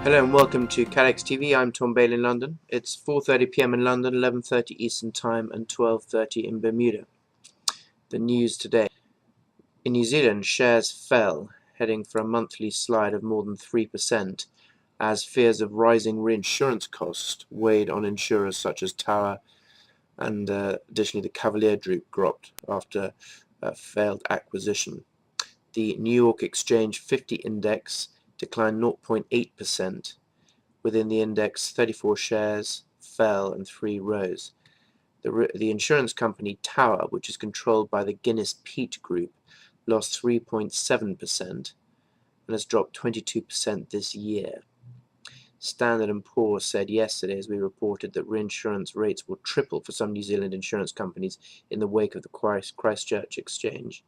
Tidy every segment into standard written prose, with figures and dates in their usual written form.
Hello and welcome to CATEX TV. I'm Tom Bale in London. It's 4:30 PM in London, 11:30 Eastern Time and 12:30 in Bermuda. The news today. In New Zealand, shares fell, heading for a monthly slide of more than 3% as fears of rising reinsurance costs weighed on insurers such as Tower and additionally the Cavalier Group dropped after a failed acquisition. The New York Exchange 50 index declined 0.8%. Within the index, 34 shares fell and 3 rose. The insurance company Tower, which is controlled by the Guinness Peat Group, lost 3.7% and has dropped 22% this year. Standard & Poor's said yesterday, as we reported, that reinsurance rates will triple for some New Zealand insurance companies in the wake of the Christchurch exchange.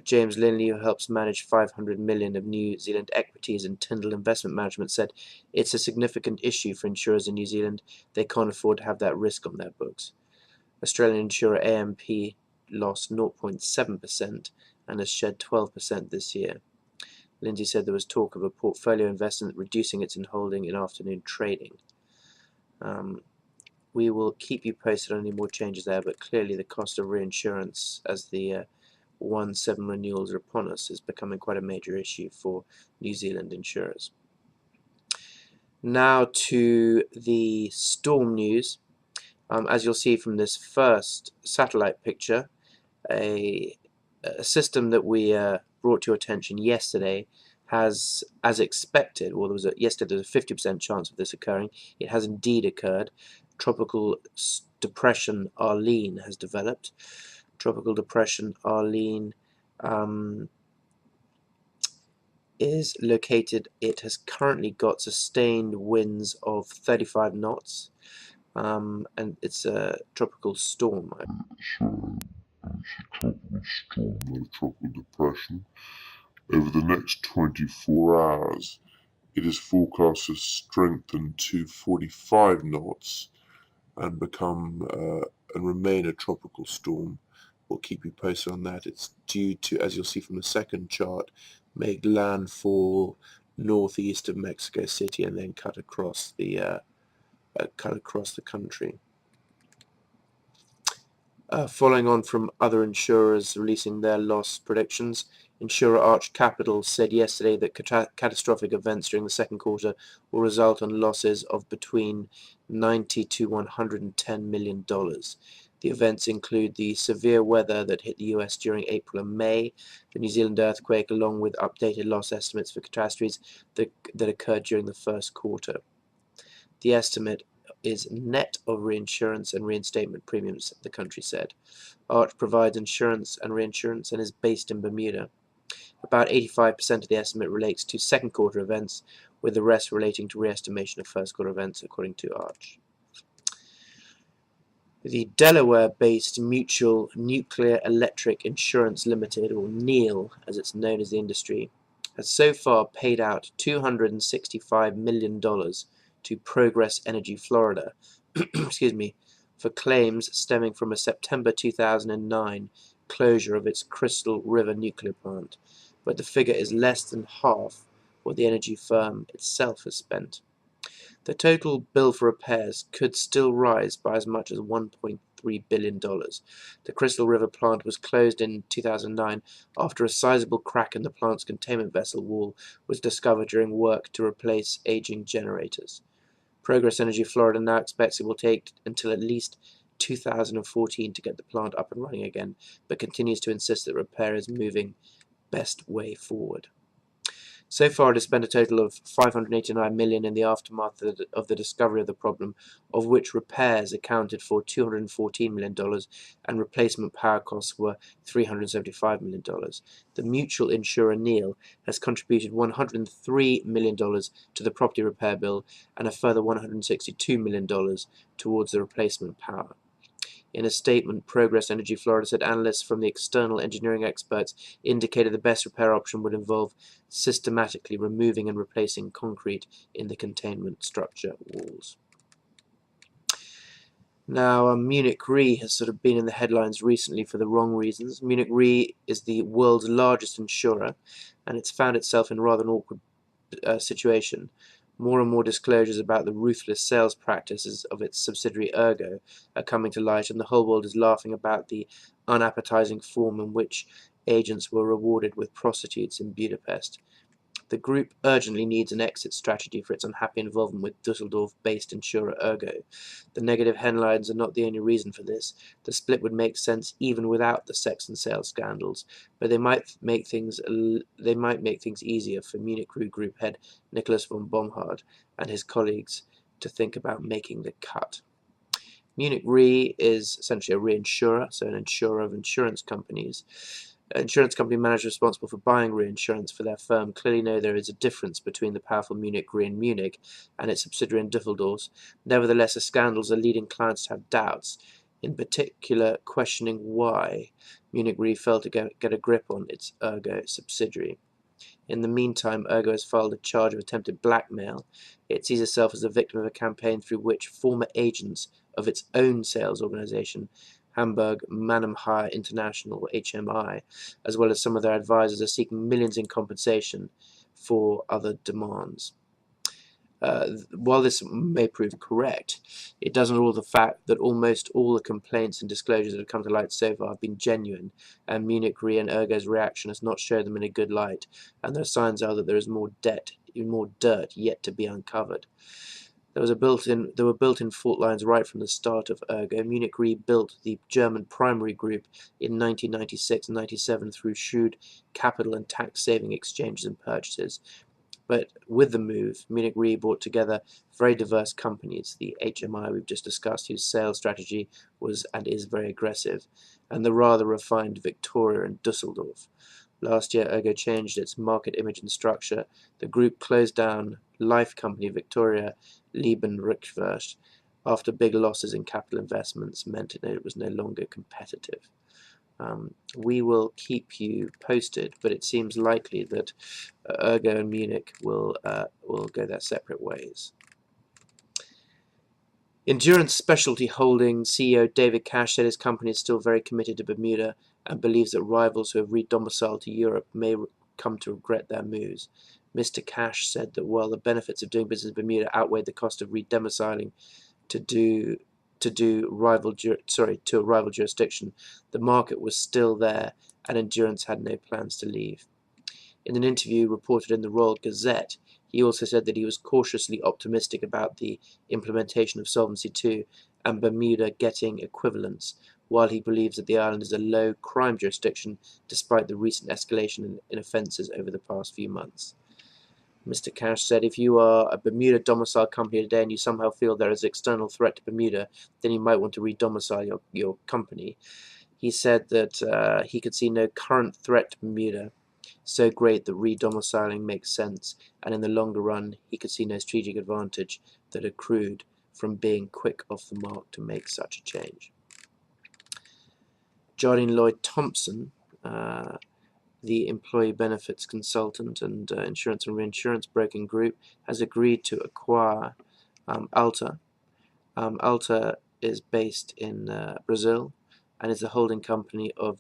James Linley, who helps manage $500 million of New Zealand equities in Tyndall Investment Management, said it's a significant issue for insurers in New Zealand. They can't afford to have that risk on their books. Australian insurer AMP lost 0.7% and has shed 12% this year. Lindsay said there was talk of a portfolio investment reducing its holding in afternoon trading. We will keep you posted on any more changes there, but clearly the cost of reinsurance as the 1/7 renewals are upon us is becoming quite a major issue for New Zealand insurers. Now to the storm news. As you'll see from this first satellite picture, a system that we brought to your attention yesterday has, as expected, well, yesterday there was a 50% chance of this occurring. It has indeed occurred. Tropical depression Arlene has developed. Tropical depression Arlene is located, it has currently got sustained winds of 35 knots, and it's a tropical storm. It's a tropical storm, not a tropical depression. Over the next 24 hours, it is forecast to strengthen to 45 knots and become and remain a tropical storm. We'll keep you posted on that. It's due to, as you'll see from the second chart, make landfall northeast of Mexico City and then cut across the country. Following on from other insurers releasing their loss predictions, insurer Arch Capital said yesterday that catastrophic events during the second quarter will result in losses of between $90 to $110 million. The events include the severe weather that hit the US during April and May, the New Zealand earthquake, along with updated loss estimates for catastrophes that occurred during the first quarter. The estimate is net of reinsurance and reinstatement premiums, the country said. Arch provides insurance and reinsurance and is based in Bermuda. About 85% of the estimate relates to second quarter events, with the rest relating to re-estimation of first quarter events, according to Arch. The Delaware-based Mutual Nuclear Electric Insurance Limited, or NEIL as it's known as the industry, has so far paid out $265 million to Progress Energy Florida excuse me, for claims stemming from a September 2009 closure of its Crystal River nuclear plant, but the figure is less than half what the energy firm itself has spent. The total bill for repairs could still rise by as much as $1.3 billion. The Crystal River plant was closed in 2009 after a sizable crack in the plant's containment vessel wall was discovered during work to replace aging generators. Progress Energy Florida now expects it will take until at least 2014 to get the plant up and running again, but continues to insist that repair is moving best way forward. So far, it has spent a total of $589 million in the aftermath of the discovery of the problem, of which repairs accounted for $214 million and replacement power costs were $375 million. The mutual insurer NEIL has contributed $103 million to the property repair bill and a further $162 million towards the replacement power. In a statement, Progress Energy Florida said analysts from the external engineering experts indicated the best repair option would involve systematically removing and replacing concrete in the containment structure walls. Now, Munich Re has sort of been in the headlines recently for the wrong reasons. Munich Re is the world's largest insurer, and it's found itself in rather an awkward situation. More and more disclosures about the ruthless sales practices of its subsidiary Ergo are coming to light, and the whole world is laughing about the unappetizing form in which agents were rewarded with prostitutes in Budapest. The group urgently needs an exit strategy for its unhappy involvement with Dusseldorf-based insurer Ergo. The negative headlines are not the only reason for this. The split would make sense even without the sex and sales scandals, but they might make things easier for Munich Re Group head Nicholas von Bomhard and his colleagues to think about making the cut. Munich Re is essentially a reinsurer, so an insurer of insurance companies. Insurance company managers responsible for buying reinsurance for their firm clearly know there is a difference between the powerful Munich Re in Munich and its subsidiary in Düsseldorf. Nevertheless, the scandals are leading clients to have doubts, in particular questioning why Munich Re failed to get a grip on its Ergo subsidiary. In the meantime, Ergo has filed a charge of attempted blackmail. It sees itself as the victim of a campaign through which former agents of its own sales organization, Hamburg Mannheim International, HMI, as well as some of their advisors, are seeking millions in compensation for other demands. While this may prove correct, it doesn't rule the fact that almost all the complaints and disclosures that have come to light so far have been genuine, and Munich Re and Ergo's reaction has not showed them in a good light, and the signs are that there is more dirt yet to be uncovered. There were built-in fault lines right from the start of Ergo. Munich Re built the German primary group in 1996 and 97 through shrewd capital and tax-saving exchanges and purchases. But with the move, Munich Re brought together very diverse companies, the HMI we've just discussed, whose sales strategy was and is very aggressive, and the rather refined Victoria and Dusseldorf. Last year, Ergo changed its market image and structure. The group closed down life company Victoria Leben Rückwärts after big losses in capital investments meant it was no longer competitive. We will keep you posted, but it seems likely that Ergo and Munich will go their separate ways. Endurance Specialty Holdings CEO David Cash said his company is still very committed to Bermuda and believes that rivals who have redomiciled to Europe may come to regret their moves. Mr. Cash said that while the benefits of doing business in Bermuda outweighed the cost of redomiciling to a rival jurisdiction, the market was still there, and Endurance had no plans to leave. In an interview reported in the Royal Gazette, he also said that he was cautiously optimistic about the implementation of Solvency II and Bermuda getting equivalence, while he believes that the island is a low crime jurisdiction despite the recent escalation in offences over the past few months. Mr. Cash said, if you are a Bermuda domicile company today and you somehow feel there is an external threat to Bermuda, then you might want to redomicile your company. He said that he could see no current threat to Bermuda so great that redomiciling makes sense, and in the longer run he could see no strategic advantage that accrued from being quick off the mark to make such a change. Jardine Lloyd Thompson, the employee benefits consultant and insurance and reinsurance broking group, has agreed to acquire Alta. Alta is based in Brazil and is the holding company of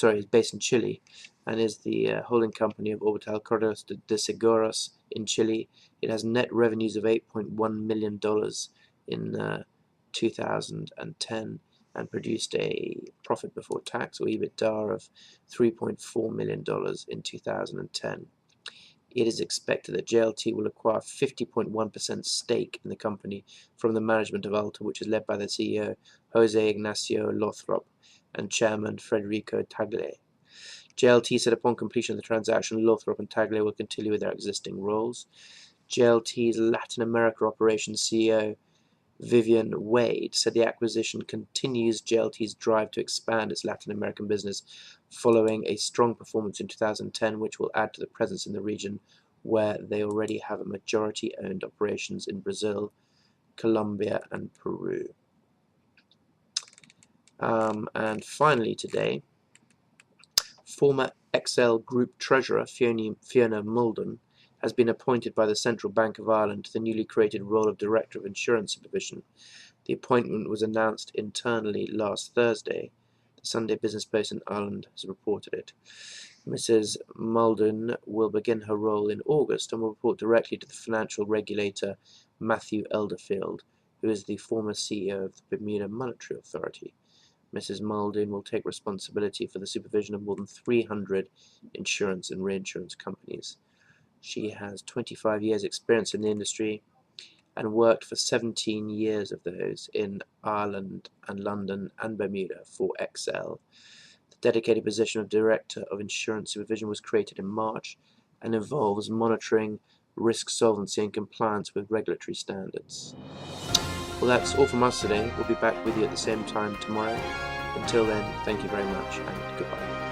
is based in Chile and is the holding company of Orbital Correos de Seguros in Chile. It has net revenues of $8.1 million in 2010 and produced a profit before tax, or EBITDA, of $3.4 million in 2010. It is expected that JLT will acquire 50.1% stake in the company from the management of Alta, which is led by the CEO, Jose Ignacio Lothrop, and chairman, Federico Tagle. JLT said upon completion of the transaction, Lothrop and Tagle will continue with their existing roles. JLT's Latin America operations CEO, Vivian Wade, said the acquisition continues JLT's drive to expand its Latin American business following a strong performance in 2010, which will add to the presence in the region where they already have a majority-owned operations in Brazil, Colombia, and Peru. And finally today, former XL Group Treasurer Fiona Mulden has been appointed by the Central Bank of Ireland to the newly created role of Director of Insurance Supervision. The appointment was announced internally last Thursday. The Sunday Business Post in Ireland has reported it. Mrs. Muldoon will begin her role in August and will report directly to the financial regulator Matthew Elderfield, who is the former CEO of the Bermuda Monetary Authority. Mrs. Muldoon will take responsibility for the supervision of more than 300 insurance and reinsurance companies. She has 25 years' experience in the industry and worked for 17 years of those in Ireland and London and Bermuda for XL. The dedicated position of Director of Insurance Supervision was created in March and involves monitoring risk solvency and compliance with regulatory standards. Well, that's all from us today. We'll be back with you at the same time tomorrow. Until then, thank you very much and goodbye.